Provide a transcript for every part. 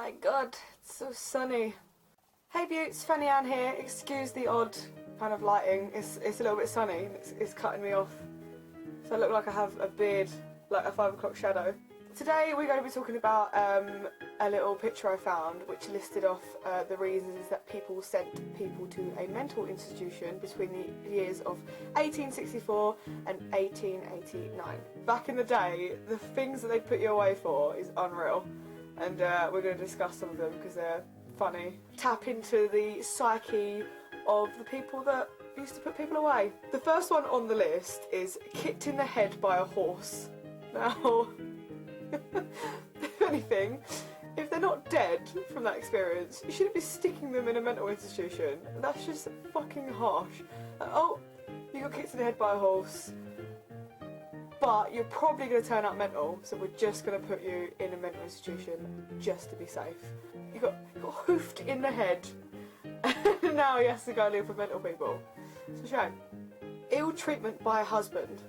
my god, it's so sunny. Hey Buttes, Fanny Ann here. Excuse the odd kind of lighting. It's a little bit sunny. It's cutting me off. So I look like I have a beard, like a 5 o'clock shadow. Today we're going to be talking about a little picture I found which listed off the reasons that people sent people to a mental institution between the years of 1864 and 1889. Back in the day, the things that they put you away for is unreal, and we're going to discuss some of them because they're funny. Tap into the psyche of the people that used to put people away. The first one on the list is kicked in the head by a horse. Now, if anything, if they're not dead from that experience, you shouldn't be sticking them in a mental institution. That's just fucking harsh. Oh, you got kicked in the head by a horse, but you're probably going to turn out mental, so we're just going to put you in a mental institution just to be safe. You got hoofed in the head, and now he has to go live with mental people. It's a shame. Ill treatment by a husband.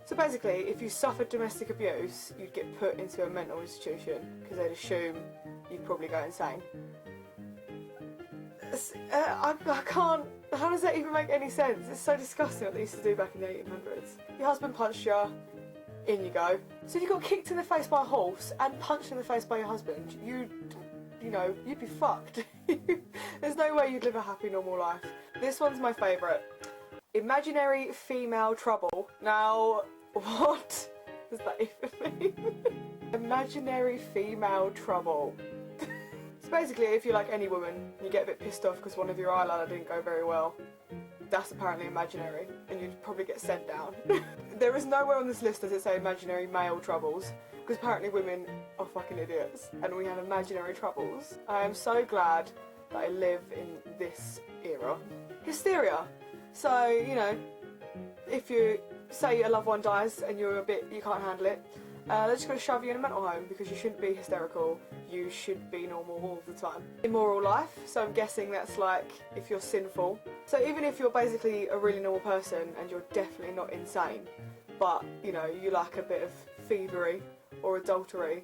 So basically, if you suffered domestic abuse, you'd get put into a mental institution because they'd assume you'd probably go insane. I can't. How does that even make any sense? It's so disgusting what they used to do back in the 1800s. Your husband punched you, in you go. So if you got kicked in the face by a horse and punched in the face by your husband, you'd be fucked. There's no way you'd live a happy, normal life. This one's my favourite. Imaginary female trouble. Now, what does that even mean? Imaginary female trouble. So basically, if you're like any woman, you get a bit pissed off because one of your eyeliner didn't go very well, that's apparently imaginary, and you'd probably get sent down. There is nowhere on this list does it say imaginary male troubles, because apparently women are fucking idiots, and we have imaginary troubles. I am so glad that I live in this era. Hysteria. So, you know, if you say a loved one dies and you can't handle it, they're just going to shove you in a mental home because you shouldn't be hysterical, you should be normal all the time. Immoral life, so I'm guessing that's like if you're sinful. So even if you're basically a really normal person and you're definitely not insane, but, you know, you like a bit of thievery or adultery,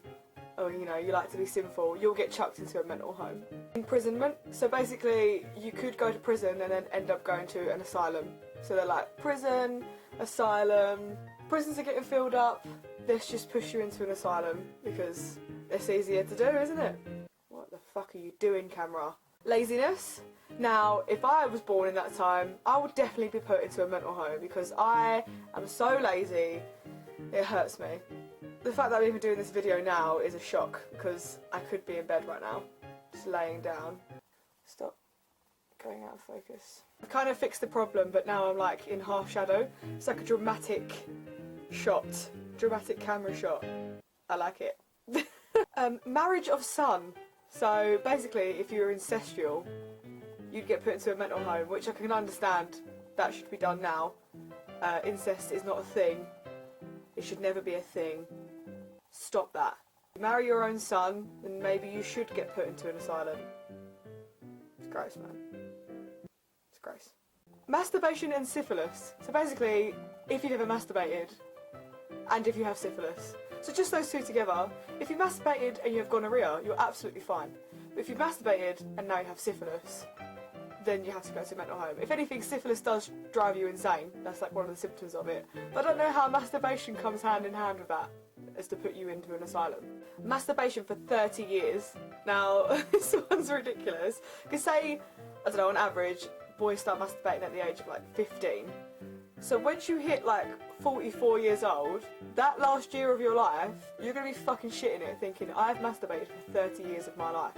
or, you know, you like to be sinful, you'll get chucked into a mental home. Imprisonment, so basically you could go to prison and then end up going to an asylum. So they're like, prison, asylum, prisons are getting filled up, let's just push you into an asylum because it's easier to do, isn't it? What the fuck are you doing, camera? Laziness. Now, if I was born in that time, I would definitely be put into a mental home because I am so lazy, it hurts me. The fact that I'm even doing this video now is a shock because I could be in bed right now, just laying down. Stop going out of focus. I've kind of fixed the problem, but now I'm like in half shadow. It's like a dramatic shot, dramatic camera shot. I like it. Marriage of son. So basically, if you were incestual, you'd get put into a mental home, which I can understand. That should be done now. Incest is not a thing. It should never be a thing. Stop that. You marry your own son, then maybe you should get put into an asylum. It's gross, man. It's gross. Masturbation and syphilis. So basically, if you've ever masturbated, and if you have syphilis. So just those two together. If you masturbated and you have gonorrhea, you're absolutely fine. But if you've masturbated and now you have syphilis, then you have to go to a mental home. If anything, syphilis does drive you insane. That's like one of the symptoms of it. But I don't know how masturbation comes hand in hand with that, as to put you into an asylum. Masturbation for 30 years. Now, this one's ridiculous. Because say, I don't know, on average, boys start masturbating at the age of like 15. So once you hit like 44 years old, that last year of your life, you're going to be fucking shitting it thinking, I've masturbated for 30 years of my life.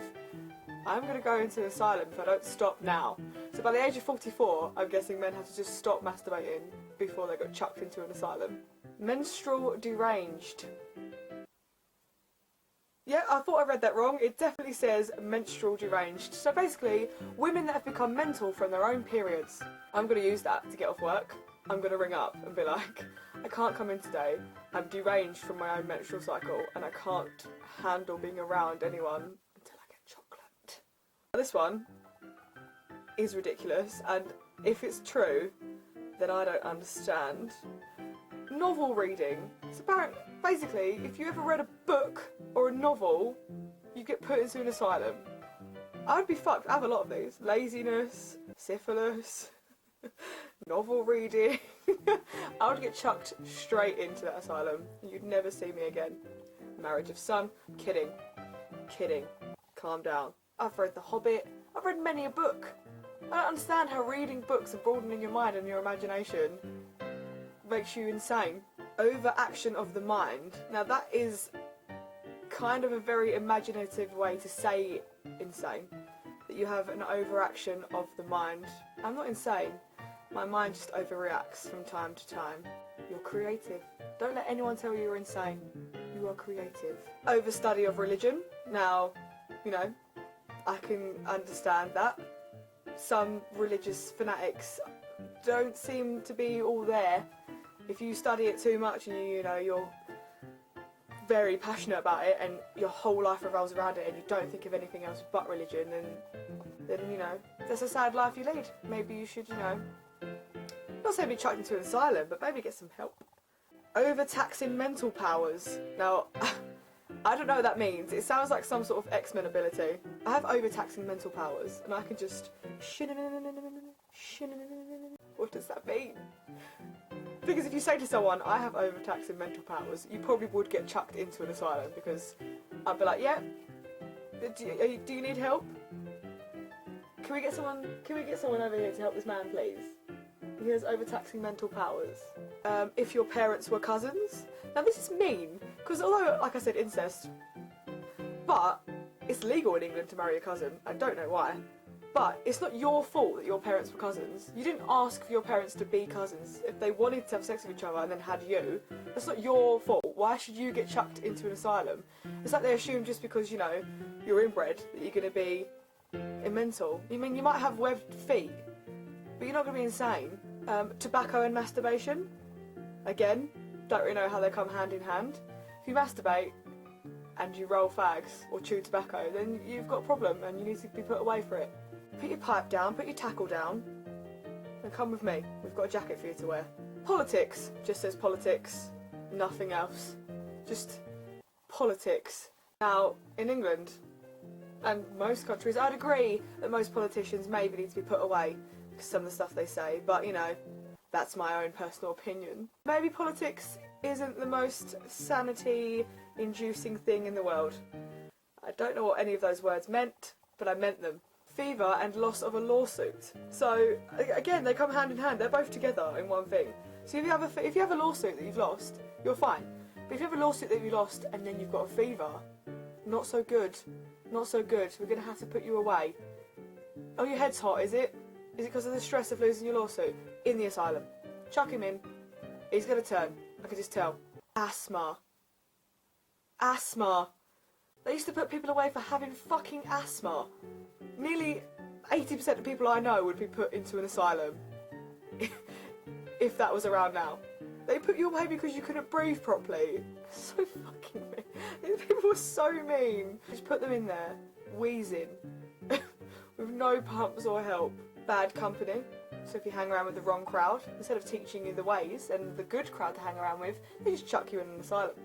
I'm going to go into an asylum if I don't stop now. So by the age of 44, I'm guessing men have to just stop masturbating before they got chucked into an asylum. Menstrual deranged. Yeah, I thought I read that wrong. It definitely says menstrual deranged. So basically, women that have become mental from their own periods. I'm going to use that to get off work. I'm going to ring up and be like, I can't come in today. I'm deranged from my own menstrual cycle and I can't handle being around anyone until I get chocolate. This one is ridiculous, and if it's true, then I don't understand. Novel reading. So basically, if you ever read a book or a novel you get put into an asylum. I would be fucked. I have a lot of these. Laziness, syphilis, novel reading. I would get chucked straight into that asylum. You'd never see me again. Marriage of Son. Kidding. Kidding. Calm down. I've read The Hobbit. I've read many a book. I don't understand how reading books and broadening your mind and your imagination makes you insane. Overaction of the mind. Now that is kind of a very imaginative way to say insane. That you have an overaction of the mind. I'm not insane. My mind just overreacts from time to time. You're creative. Don't let anyone tell you you're insane. You are creative. Overstudy of religion. Now, you know, I can understand that. Some religious fanatics don't seem to be all there. If you study it too much and you're very passionate about it and your whole life revolves around it and you don't think of anything else but religion, then that's a sad life you lead. Maybe you should, not say be chucked into an asylum, but maybe get some help. Overtaxing mental powers. Now, I don't know what that means. It sounds like some sort of X-Men ability. I have overtaxing mental powers, and I can just... What does that mean? Because if you say to someone, I have overtaxing mental powers, you probably would get chucked into an asylum, because I'd be like, yeah, do you need help? Can we get someone over here to help this man, please? He has overtaxing mental powers. If your parents were cousins. Now this is mean, because although, like I said, incest, but it's legal in England to marry a cousin. I don't know why. But it's not your fault that your parents were cousins. You didn't ask for your parents to be cousins. If they wanted to have sex with each other and then had you, that's not your fault. Why should you get chucked into an asylum? It's like they assume just because, you're inbred that you're going to be mental. You mean, you might have webbed feet, but you're not going to be insane. Tobacco and masturbation. Again, don't really know how they come hand in hand. If you masturbate and you roll fags or chew tobacco, then you've got a problem and you need to be put away for it. Put your pipe down, put your tackle down, and come with me. We've got a jacket for you to wear. Politics. Just says politics, nothing else. Just politics. Now, in England, and most countries, I'd agree that most politicians maybe need to be put away because some of the stuff they say, but that's my own personal opinion. Maybe politics isn't the most sanity-inducing thing in the world. I don't know what any of those words meant, but I meant them. Fever and loss of a lawsuit. So, again, they come hand in hand. They're both together in one thing. So if you have a lawsuit that you've lost, you're fine. But if you have a lawsuit that you lost and then you've got a fever, not so good. Not so good. We're going to have to put you away. Oh, your head's hot, is it? Is it because of the stress of losing your lawsuit? In the asylum. Chuck him in. He's going to turn. I can just tell. Asthma. Asthma. They used to put people away for having fucking asthma. Nearly 80% of people I know would be put into an asylum if that was around now. They put you away because you couldn't breathe properly. So fucking mean. These people were so mean. Just put them in there, wheezing, with no pumps or help. Bad company. So if you hang around with the wrong crowd, instead of teaching you the ways and the good crowd to hang around with, they just chuck you in an asylum.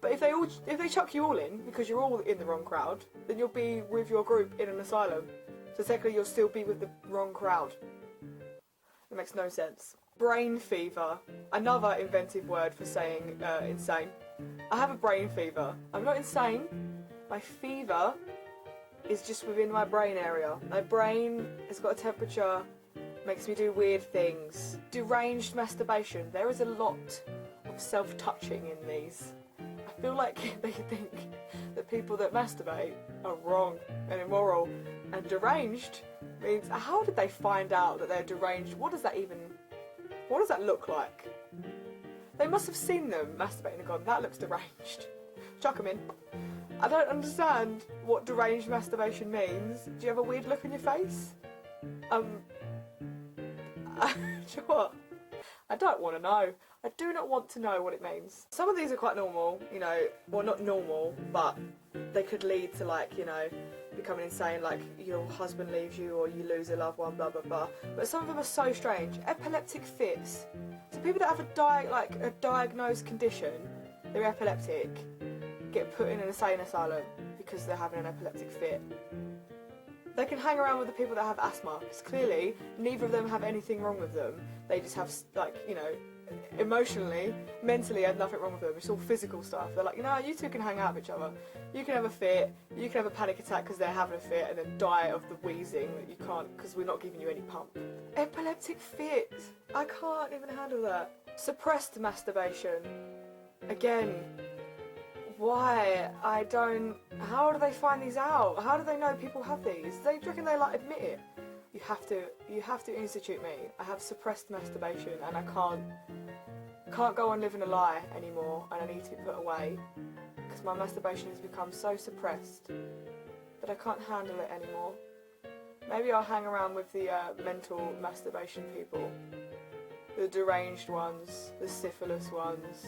But if they chuck you all in, because you're all in the wrong crowd, then you'll be with your group in an asylum. So technically you'll still be with the wrong crowd. It makes no sense. Brain fever. Another inventive word for saying insane. I have a brain fever. I'm not insane. My fever is just within my brain area. My brain has got a temperature, makes me do weird things. Deranged masturbation. There is a lot of self-touching in these. I feel like they think that people that masturbate are wrong and immoral. And deranged means, how did they find out that they're deranged? What does that look like? They must have seen them masturbating and gone, that looks deranged. Chuck them in. I don't understand what deranged masturbation means. Do you have a weird look on your face? Do you know what? I don't want to know. I do not want to know what it means. Some of these are quite normal, well, not normal, but they could lead to becoming insane, like your husband leaves you or you lose a loved one, blah blah blah. But some of them are so strange. Epileptic fits. So people that have a diagnosed condition, they're epileptic, get put in an insane asylum because they're having an epileptic fit. They can hang around with the people that have asthma, because clearly neither of them have anything wrong with them. They just have, like, you know, emotionally, mentally have nothing wrong with them. It's all physical stuff. They're like, you know, you two can hang out with each other. You can have a fit, you can have a panic attack because they're having a fit and then die of the wheezing that you can't, because we're not giving you any pump. Epileptic fit. I can't even handle that. Suppressed masturbation. Again, why? I don't... How do they find these out? How do they know people have these? Do you reckon they, like, admit it? You have to institute me. I have suppressed masturbation and I can't go on living a lie anymore, and I need to be put away because my masturbation has become so suppressed that I can't handle it anymore. Maybe I'll hang around with the mental masturbation people, the deranged ones, the syphilis ones.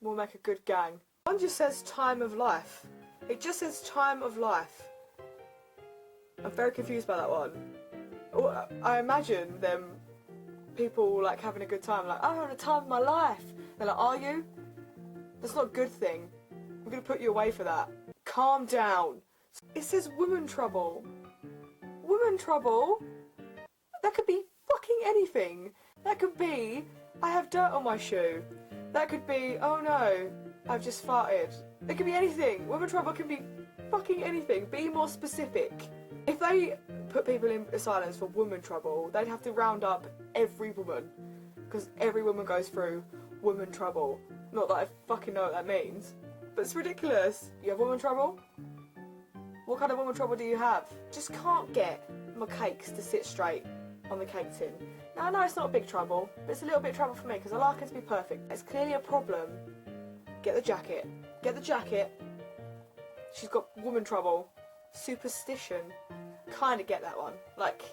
We'll make a good gang. One just says time of life. It just says time of life. I'm very confused by that one. I imagine them people like having a good time, like, I'm having a time of my life. They're like, are you? That's not a good thing. We're going to put you away for that. Calm down. It says woman trouble. Woman trouble? That could be fucking anything. That could be, I have dirt on my shoe. That could be, oh no, I've just farted. It could be anything. Woman trouble can be fucking anything. Be more specific. If they put people in asylums for woman trouble, they'd have to round up every woman, because every woman goes through woman trouble. Not that I fucking know what that means, but it's ridiculous. You have woman trouble? What kind of woman trouble do you have? Just can't get my cakes to sit straight on the cake tin. Now I know it's not a big trouble, but it's a little bit trouble for me because I like it to be perfect. It's clearly a problem. Get the jacket. Get the jacket. She's got woman trouble. Superstition. Kind of get that one. Like,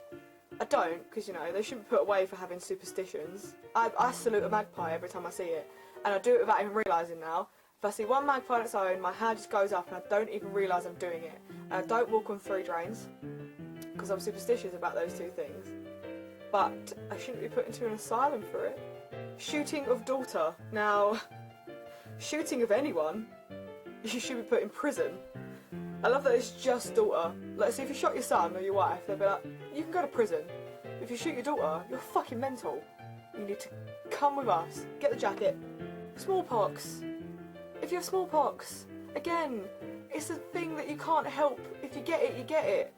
I don't, because, you know, they shouldn't be put away for having superstitions. I salute a magpie every time I see it, and I do it without even realising now. If I see one magpie on its own, my hand just goes up and I don't even realise I'm doing it. And I don't walk on 3 drains, because I'm superstitious about those 2 things. But I shouldn't be put into an asylum for it. Shooting of daughter. Now, shooting of anyone, you should be put in prison. I love that it's just daughter. Like, so if you shot your son or your wife, they'll be like, you can go to prison. If you shoot your daughter, you're fucking mental. You need to come with us. Get the jacket. Smallpox. If you have smallpox, again, it's a thing that you can't help. If you get it, you get it.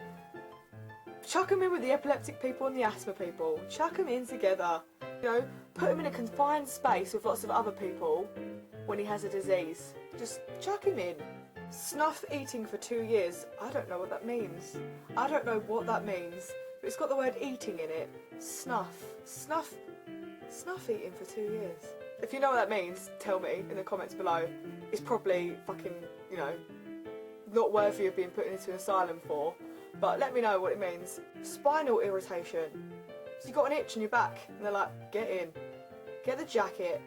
Chuck them in with the epileptic people and the asthma people. Chuck them in together. You know, put him in a confined space with lots of other people when he has a disease. Just chuck him in. Snuff eating for 2 years. I don't know what that means. I don't know what that means. But it's got the word eating in it. Snuff. Snuff eating for 2 years. If you know what that means, tell me in the comments below. It's probably fucking, you know, not worthy of being put into an asylum for. But let me know what it means. Spinal irritation. So you've got an itch in your back and they're like, get in. Get the jacket.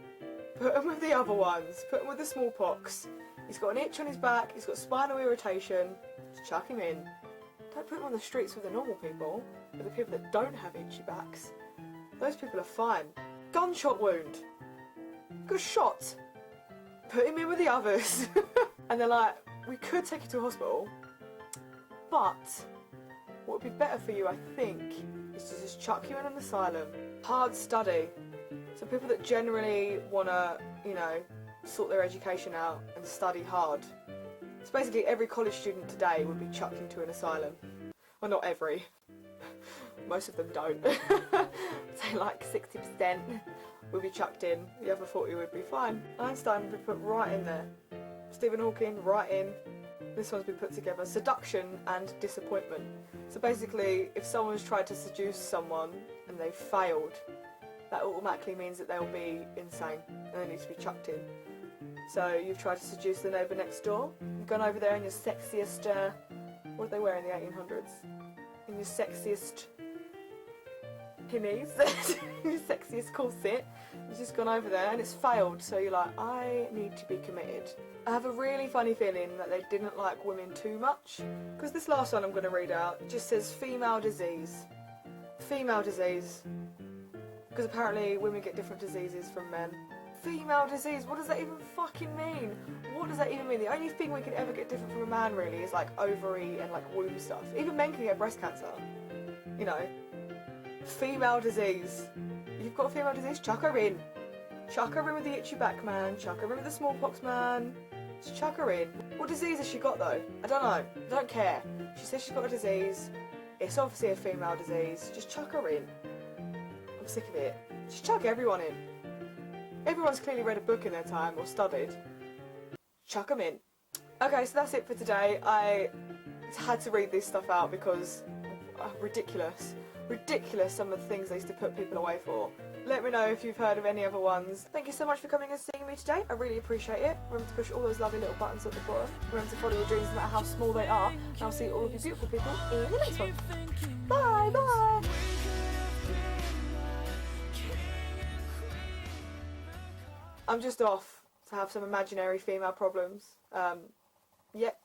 Put them with the other ones. Put them with the smallpox. He's got an itch on his back, he's got spinal irritation, just chuck him in. Don't put him on the streets with the normal people, with the people that don't have itchy backs. Those people are fine. Gunshot wound. Got shot. Put him in with the others. And they're like, we could take you to a hospital, but what would be better for you, I think, is to just chuck you in an asylum. Hard study. So people that generally want to, you know, sort their education out and study hard. So basically every college student today would be chucked into an asylum. Well, not every. Most of them don't. Say like 60% would be chucked in. The other 40 would be fine. Einstein would be put right in there. Stephen Hawking, right in. This one's been put together. Seduction and disappointment. So basically, if someone's tried to seduce someone and they've failed, that automatically means that they'll be insane and they need to be chucked in. So you've tried to seduce the neighbour next door, you've gone over there in your sexiest, what did they wear in the 1800s? In your sexiest hinnies, your sexiest corset, you've just gone over there and it's failed, so you're like, I need to be committed. I have a really funny feeling that they didn't like women too much, because this last one I'm going to read out just says female disease. Female disease. Because apparently women get different diseases from men. Female disease, what does that even fucking mean? What does that even mean? The only thing we can ever get different from a man really is like ovary and like womb stuff. Even men can get breast cancer. You know. Female disease. You've got a female disease, chuck her in. Chuck her in with the itchy back man, chuck her in with the smallpox man. Just chuck her in. What disease has she got though? I don't know. I don't care. She says she's got a disease. It's obviously a female disease. Just chuck her in. I'm sick of it. Just chuck everyone in. Everyone's clearly read a book in their time or studied. Chuck them in. Okay, so that's it for today. I had to read this stuff out because ridiculous. Ridiculous some of the things they used to put people away for. Let me know if you've heard of any other ones. Thank you so much for coming and seeing me today. I really appreciate it. Remember to push all those lovely little buttons at the bottom. Remember to follow your dreams no matter how small they are. And I'll see all of you beautiful people in the next one. Bye, bye. I'm just off to have some imaginary female problems. Yep.